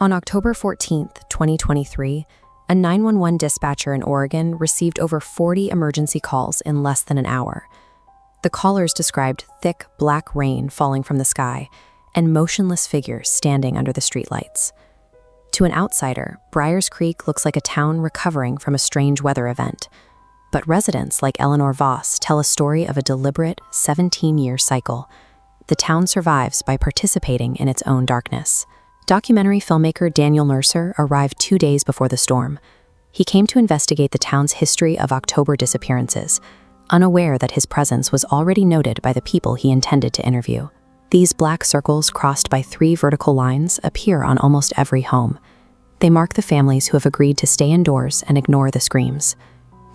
On October 14, 2023, a 911 dispatcher in Oregon received over 40 emergency calls in less than an hour. The callers described thick, black rain falling from the sky and motionless figures standing under the streetlights. To an outsider, Briar's Creek looks like a town recovering from a strange weather event. But residents like Eleanor Voss tell a story of a deliberate 17-year cycle. The town survives by participating in its own darkness. Documentary filmmaker Daniel Mercer arrived 2 days before the storm. He came to investigate the town's history of October disappearances, unaware that his presence was already noted by the people he intended to interview. These black circles crossed by 3 vertical lines appear on almost every home. They mark the families who have agreed to stay indoors and ignore the screams.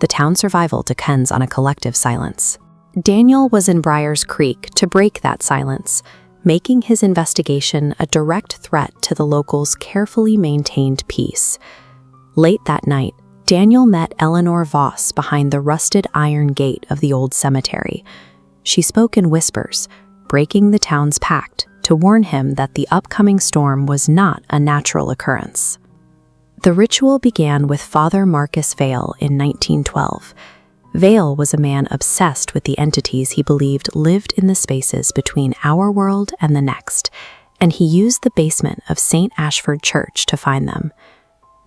The town's survival depends on a collective silence. Daniel was in Briar's Creek to break that silence, making his investigation a direct threat to the locals' carefully maintained peace. Late that night, Daniel met Eleanor Voss behind the rusted iron gate of the old cemetery. She spoke in whispers, breaking the town's pact to warn him that the upcoming storm was not a natural occurrence. The ritual began with Father Marcus Vale in 1912. Vale was a man obsessed with the entities he believed lived in the spaces between our world and the next, and he used the basement of St. Ashford Church to find them.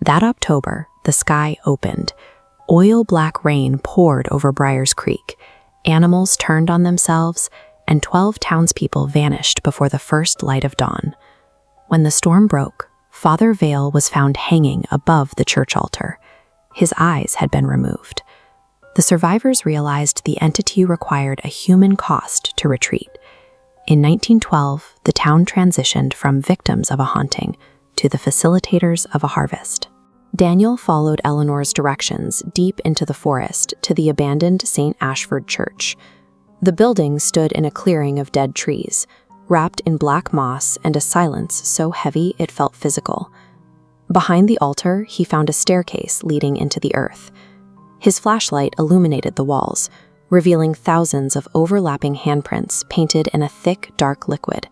That October, the sky opened. Oil-black rain poured over Briar's Creek. Animals turned on themselves, and 12 townspeople vanished before the first light of dawn. When the storm broke, Father Vale was found hanging above the church altar. His eyes had been removed. The survivors realized the entity required a human cost to retreat. In 1912, the town transitioned from victims of a haunting to the facilitators of a harvest. Daniel followed Eleanor's directions deep into the forest to the abandoned St. Ashford Church. The building stood in a clearing of dead trees, wrapped in black moss and a silence so heavy it felt physical. Behind the altar, he found a staircase leading into the earth. His flashlight illuminated the walls, revealing thousands of overlapping handprints painted in a thick, dark liquid.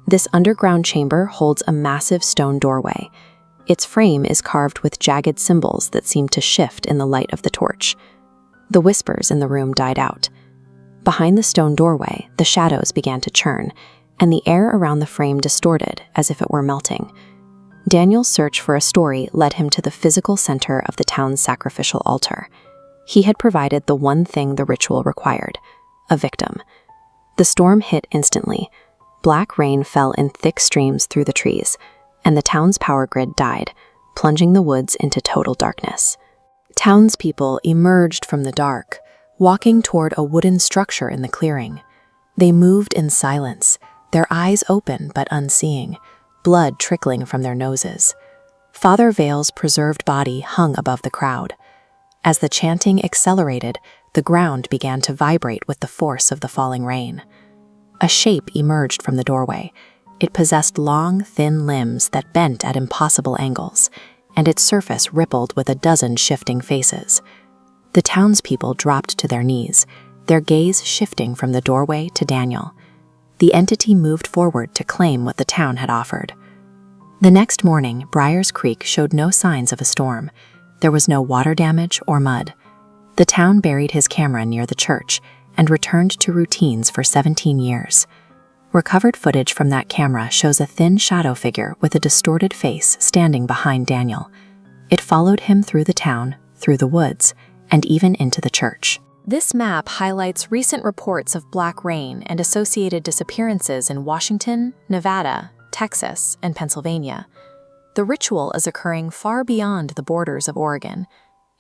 This underground chamber holds a massive stone doorway. Its frame is carved with jagged symbols that seem to shift in the light of the torch. The whispers in the room died out. Behind the stone doorway, the shadows began to churn, and the air around the frame distorted as if it were melting. Daniel's search for a story led him to the physical center of the town's sacrificial altar. He had provided the one thing the ritual required: a victim. The storm hit instantly. Black rain fell in thick streams through the trees, and the town's power grid died, plunging the woods into total darkness. Townspeople emerged from the dark, walking toward a wooden structure in the clearing. They moved in silence, their eyes open but unseeing, blood trickling from their noses. Father Vale's preserved body hung above the crowd. As the chanting accelerated, the ground began to vibrate with the force of the falling rain. A shape emerged from the doorway. It possessed long, thin limbs that bent at impossible angles, and its surface rippled with a dozen shifting faces. The townspeople dropped to their knees, their gaze shifting from the doorway to Daniel. The entity moved forward to claim what the town had offered. The next morning, Briar's Creek showed no signs of a storm. There was no water damage or mud. The town buried his camera near the church and returned to routines for 17 years. Recovered footage from that camera shows a thin shadow figure with a distorted face standing behind Daniel. It followed him through the town, through the woods, and even into the church. This map highlights recent reports of black rain and associated disappearances in Washington, Nevada, Texas, and Pennsylvania. The ritual is occurring far beyond the borders of Oregon.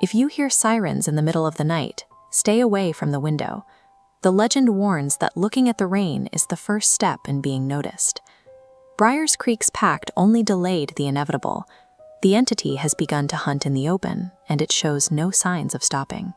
If you hear sirens in the middle of the night, stay away from the window. The legend warns that looking at the rain is the first step in being noticed. Briar's Creek's pact only delayed the inevitable. The entity has begun to hunt in the open, and it shows no signs of stopping.